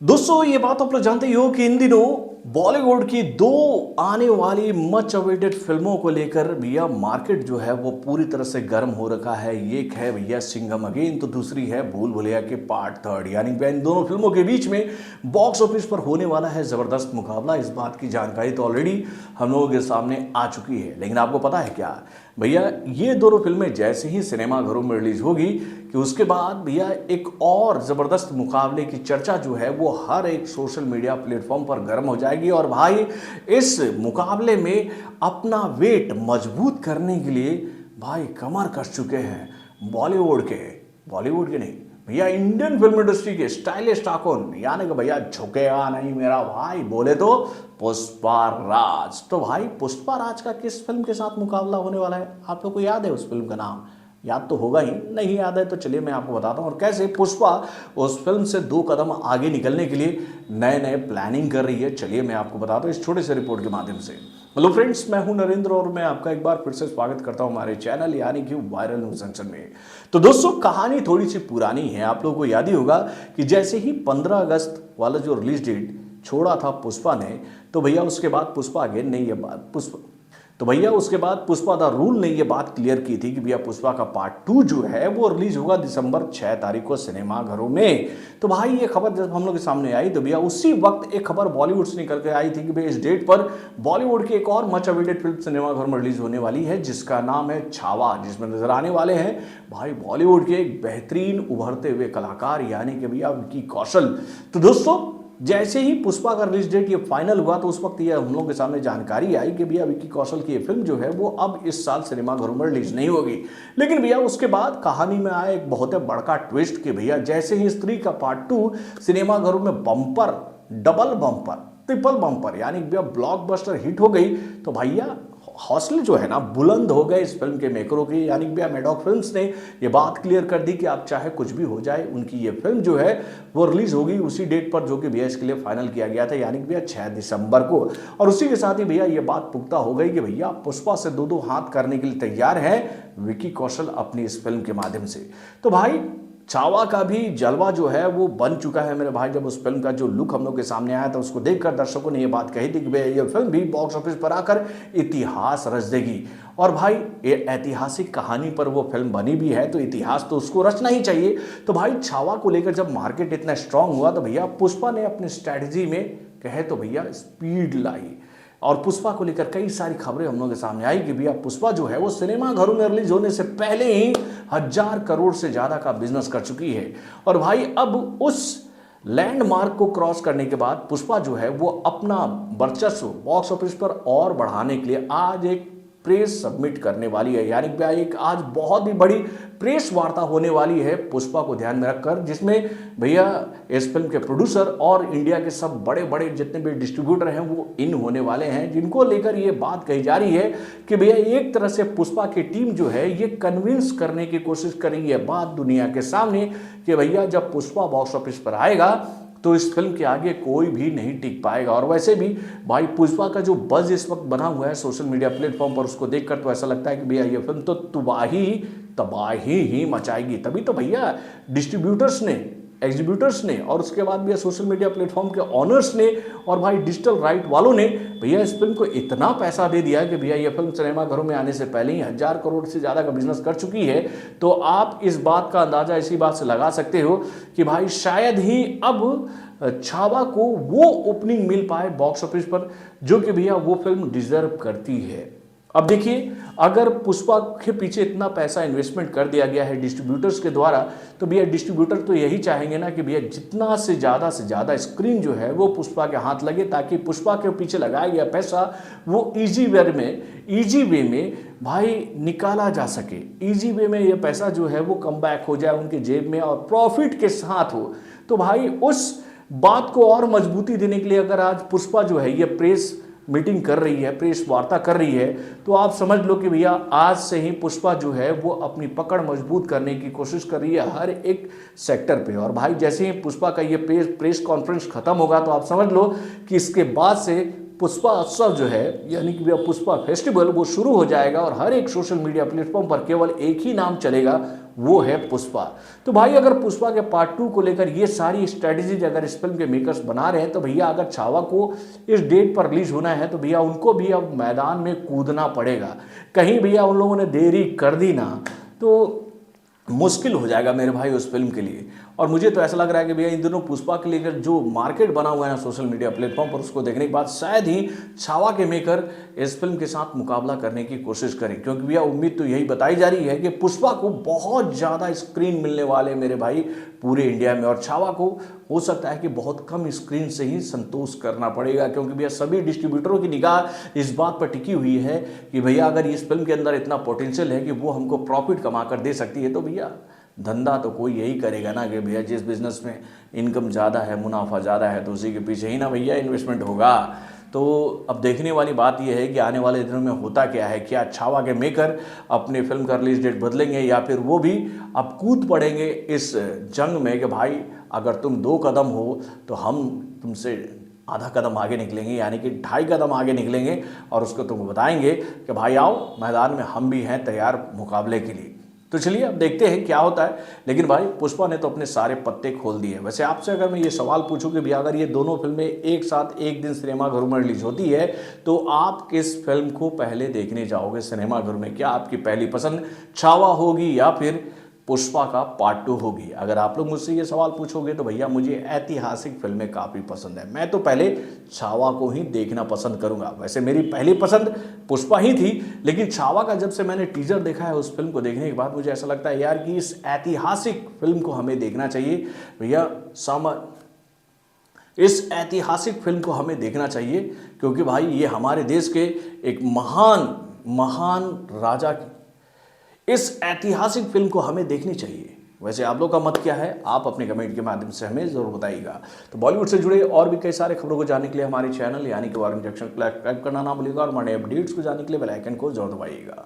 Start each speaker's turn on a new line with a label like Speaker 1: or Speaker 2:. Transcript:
Speaker 1: दोस्तों ये बात आप लोग जानते ही हो कि इन दिनों बॉलीवुड की दो आने वाली मच अवेटेड फिल्मों को लेकर भैया मार्केट जो है वो पूरी तरह से गर्म हो रखा है। एक है भैया सिंघम अगेन, तो दूसरी है भूल भुलैया के पार्ट थर्ड। यानी भैया इन दोनों फिल्मों के बीच में बॉक्स ऑफिस पर होने वाला है जबरदस्त मुकाबला। इस बात की जानकारी तो ऑलरेडी हम लोगों के सामने आ चुकी है, लेकिन आपको पता है क्या भैया, ये दोनों फिल्में जैसे ही सिनेमाघरों में रिलीज होगी कि उसके बाद भैया एक और ज़बरदस्त मुकाबले की चर्चा जो है वो हर एक सोशल मीडिया प्लेटफॉर्म पर गर्म हो जाएगी। और भाई इस मुकाबले में अपना वेट मजबूत करने के लिए भाई कमर कस चुके हैं बॉलीवुड के नहीं भैया, इंडियन फिल्म इंडस्ट्री के स्टाइलिश टाकून, यानी कि भैया झुकेगा नहीं मेरा भाई, बोले तो पुष्पा राज। तो भाई पुष्पा राज का किस फिल्म के साथ मुकाबला होने वाला है? आप लोग को याद है उस फिल्म का नाम? याद तो होगा ही, नहीं याद है तो चलिए मैं आपको बताता हूँ और कैसे पुष्पा उस फिल्म से 2 कदम आगे निकलने के लिए नए नए प्लानिंग कर रही है। चलिए मैं आपको बताता हूँ इस छोटे से रिपोर्ट के माध्यम से। हेलो फ्रेंड्स, मैं हूं नरेंद्र और मैं आपका एक बार फिर से स्वागत करता हूं हमारे चैनल यानी कि वायरल न्यूज जंक्शन में। तो दोस्तों कहानी थोड़ी सी पुरानी है, आप लोगों को याद ही होगा कि जैसे ही 15 अगस्त वाला जो रिलीज डेट छोड़ा था पुष्पा ने, तो भैया उसके बाद पुष्पा अगेन ने उसके बाद पुष्पा द रूल ने ये बात क्लियर की थी कि भैया पुष्पा का पार्ट 2 जो है वो रिलीज होगा दिसंबर 6 तारीख को सिनेमाघरों में। तो भाई ये खबर जब हम लोग के सामने आई तो भैया उसी वक्त एक खबर बॉलीवुड से निकल के आई थी कि भैया इस डेट पर बॉलीवुड की एक और मच अवेटेड फिल्म सिनेमाघर में रिलीज होने वाली है जिसका नाम है छावा, जिसमें नजर आने वाले हैं भाई बॉलीवुड के एक बेहतरीन उभरते हुए कलाकार यानी कि भैया विकी कौशल। तो दोस्तों जैसे ही पुष्पा का रिलीज डेट ये फाइनल हुआ तो उस वक्त ये हम लोगों के सामने जानकारी आई कि भैया विकी कौशल की ये फिल्म जो है वो अब इस साल सिनेमाघरों में रिलीज नहीं होगी। लेकिन भैया उसके बाद कहानी में आया एक बहुत बड़का ट्विस्ट कि भैया जैसे ही स्त्री का पार्ट 2 सिनेमाघरों में bumper, double bumper, triple bumper यानी भैया ब्लॉकबस्टर हिट हो गई, तो भैया हौसले जो है ना बुलंद हो गए इस फिल्म के मेकरों की। यानी भैया मैडॉक फिल्म्स ने ये बात क्लियर कर दी कि आप चाहे कुछ भी हो जाए उनकी ये फिल्म जो है वो रिलीज होगी उसी डेट पर जो कि भैया इसके लिए फाइनल किया गया था, यानी कि भैया 6 दिसंबर को। और उसी के साथ ही भैया ये बात पुख्ता हो गई कि भैया पुष्पा से 2-2 हाथ करने के लिए तैयार है विकी कौशल अपनी इस फिल्म के माध्यम से। तो भाई छावा का भी जलवा जो है वो बन चुका है मेरे भाई। जब उस फिल्म का जो लुक हम लोग के सामने आया था उसको देखकर दर्शकों ने ये बात कही थी कि भाई ये फिल्म भी बॉक्स ऑफिस पर आकर इतिहास रच देगी। और भाई ये ऐतिहासिक कहानी पर वो फिल्म बनी भी है तो इतिहास तो उसको रचना ही चाहिए। तो भाई छावा को लेकर जब मार्केट इतना स्ट्रांग हुआ तो भैया पुष्पा ने अपनी स्ट्रैटेजी में कहे तो भैया स्पीड लाई और पुष्पा को लेकर कई सारी खबरें हम लोगों के सामने आई कि भैया पुष्पा जो है वो सिनेमाघरों में रिलीज होने से पहले ही 1000 करोड़ से ज़्यादा का बिजनेस कर चुकी है। और भाई अब उस लैंडमार्क को क्रॉस करने के बाद पुष्पा जो है वो अपना वर्चस्व बॉक्स ऑफिस पर और बढ़ाने के लिए आज एक प्रेस सबमिट करने वाली है। यानी भैया एक आज बहुत ही बड़ी प्रेस वार्ता होने वाली है पुष्पा को ध्यान में रखकर, जिसमें भैया इस फिल्म के प्रोड्यूसर और इंडिया के सब बड़े बड़े जितने भी डिस्ट्रीब्यूटर हैं वो इन होने वाले हैं, जिनको लेकर ये बात कही जा रही है कि भैया एक तरह से पुष्पा की टीम जो है ये कन्विंस करने की कोशिश कर रही है बात दुनिया के सामने कि भैया जब पुष्पा बॉक्स ऑफिस पर आएगा तो इस फिल्म के आगे कोई भी नहीं टिक पाएगा। और वैसे भी भाई पुष्पा का जो बज इस वक्त बना हुआ है सोशल मीडिया प्लेटफॉर्म पर उसको देखकर तो ऐसा लगता है कि भैया ये फिल्म तो तबाही ही मचाएगी। तभी तो भैया डिस्ट्रीब्यूटर्स ने, एग्जीब्यूटर्स ने और उसके बाद भैया सोशल मीडिया प्लेटफॉर्म के ऑनर्स ने और भाई डिजिटल राइट वालों ने भैया इस फिल्म को इतना पैसा दे दिया कि भैया ये फिल्म सिनेमाघरों में आने से पहले ही 1000 करोड़ से ज़्यादा का बिजनेस कर चुकी है। तो आप इस बात का अंदाज़ा इसी बात से लगा सकते हो कि भाई शायद ही अब छावा को वो ओपनिंग मिल पाए बॉक्स ऑफिस पर जो कि भैया वो फिल्म डिजर्व करती है। अब देखिए अगर पुष्पा के पीछे इतना पैसा इन्वेस्टमेंट कर दिया गया है डिस्ट्रीब्यूटर्स के द्वारा तो भैया डिस्ट्रीब्यूटर तो यही चाहेंगे ना कि भैया जितना से ज़्यादा स्क्रीन जो है वो पुष्पा के हाथ लगे ताकि पुष्पा के पीछे लगाया गया पैसा वो इजी वे में भाई निकाला जा सके। इजी वे में ये पैसा जो है वो कम बैक हो जाए उनके जेब में और प्रॉफिट के साथ हो। तो भाई उस बात को और मजबूती देने के लिए अगर आज पुष्पा जो है ये प्रेस मीटिंग कर रही है, प्रेस वार्ता कर रही है, तो आप समझ लो कि भैया आज से ही पुष्पा जो है वो अपनी पकड़ मजबूत करने की कोशिश कर रही है हर एक सेक्टर पे। और भाई जैसे ही पुष्पा का ये प्रेस कॉन्फ्रेंस खत्म होगा तो आप समझ लो कि इसके बाद से पुष्पा उत्सव जो है यानी कि पुष्पा फेस्टिवल वो शुरू हो जाएगा और हर एक सोशल मीडिया प्लेटफॉर्म पर केवल एक ही नाम चलेगा, वो है पुष्पा। तो भाई अगर पुष्पा के पार्ट 2 को लेकर ये सारी स्ट्रेटजीज अगर इस फिल्म के मेकर्स बना रहे हैं, तो भैया अगर छावा को इस डेट पर रिलीज होना है तो भैया उनको भी अब मैदान में कूदना पड़ेगा। कहीं भैया उन लोगों ने देरी कर दी ना तो मुश्किल हो जाएगा मेरे भाई उस फिल्म के लिए। और मुझे तो ऐसा लग रहा है कि भैया इन दिनों पुष्पा के लिए जो मार्केट बना हुआ है ना सोशल मीडिया प्लेटफॉर्म पर, उसको देखने के बाद शायद ही छावा के मेकर इस फिल्म के साथ मुकाबला करने की कोशिश करें, क्योंकि भैया उम्मीद तो यही बताई जा रही है कि पुष्पा को बहुत ज़्यादा स्क्रीन मिलने वाले मेरे भाई पूरे इंडिया में, और छावा को हो सकता है कि बहुत कम स्क्रीन से ही संतोष करना पड़ेगा, क्योंकि भैया सभी डिस्ट्रीब्यूटरों की निगाह इस बात पर टिकी हुई है कि भैया अगर इस फिल्म के अंदर इतना पोटेंशियल है कि वो हमको प्रॉफिट कमा कर दे सकती है, तो भैया धंधा तो कोई यही करेगा ना कि भैया जिस बिजनेस में इनकम ज़्यादा है, मुनाफा ज़्यादा है, तो उसी के पीछे ही ना भैया इन्वेस्टमेंट होगा। तो अब देखने वाली बात यह है कि आने वाले दिनों में होता क्या है, क्या छावा के मेकर अपने फिल्म का रिलीज डेट बदलेंगे या फिर वो भी अब कूद पड़ेंगे इस जंग में कि भाई अगर तुम 2 कदम हो तो हम तुमसे आधा कदम आगे निकलेंगे, यानी कि 2.5 कदम आगे निकलेंगे और उसको तुमको बताएंगे कि भाई आओ मैदान में, हम भी हैं तैयार मुकाबले के लिए। तो चलिए अब देखते हैं क्या होता है। लेकिन भाई पुष्पा ने तो अपने सारे पत्ते खोल दिए। वैसे आपसे अगर मैं ये सवाल पूछूं कि भैया अगर ये दोनों फिल्में एक साथ एक दिन सिनेमाघरों में रिलीज होती है तो आप किस फिल्म को पहले देखने जाओगे सिनेमाघर में? क्या आपकी पहली पसंद छावा होगी या फिर पुष्पा का पार्ट 2 होगी? अगर आप लोग मुझसे ये सवाल पूछोगे तो भैया मुझे ऐतिहासिक फिल्में काफ़ी पसंद है, मैं तो पहले छावा को ही देखना पसंद करूंगा। वैसे मेरी पहली पसंद पुष्पा ही थी, लेकिन छावा का जब से मैंने टीजर देखा है उस फिल्म को देखने के बाद मुझे ऐसा लगता है यार कि इस ऐतिहासिक फिल्म को हमें देखना चाहिए भैया। इस ऐतिहासिक फिल्म को हमें देखना चाहिए क्योंकि भाई ये हमारे देश के एक महान राजा की इस ऐतिहासिक फिल्म को हमें देखनी चाहिए। वैसे आप लोग का मत क्या है, आप अपने कमेंट के माध्यम से हमें जरूर बताइएगा। तो बॉलीवुड से जुड़े और भी कई सारे खबरों को जानने के लिए हमारे चैनल यानी कि वारंट जंक्शन को सब्सक्राइब करना ना भूलिएगा और हमारे अपडेट्स को जानने के लिए बेल आइकन को जरूर दबाइएगा।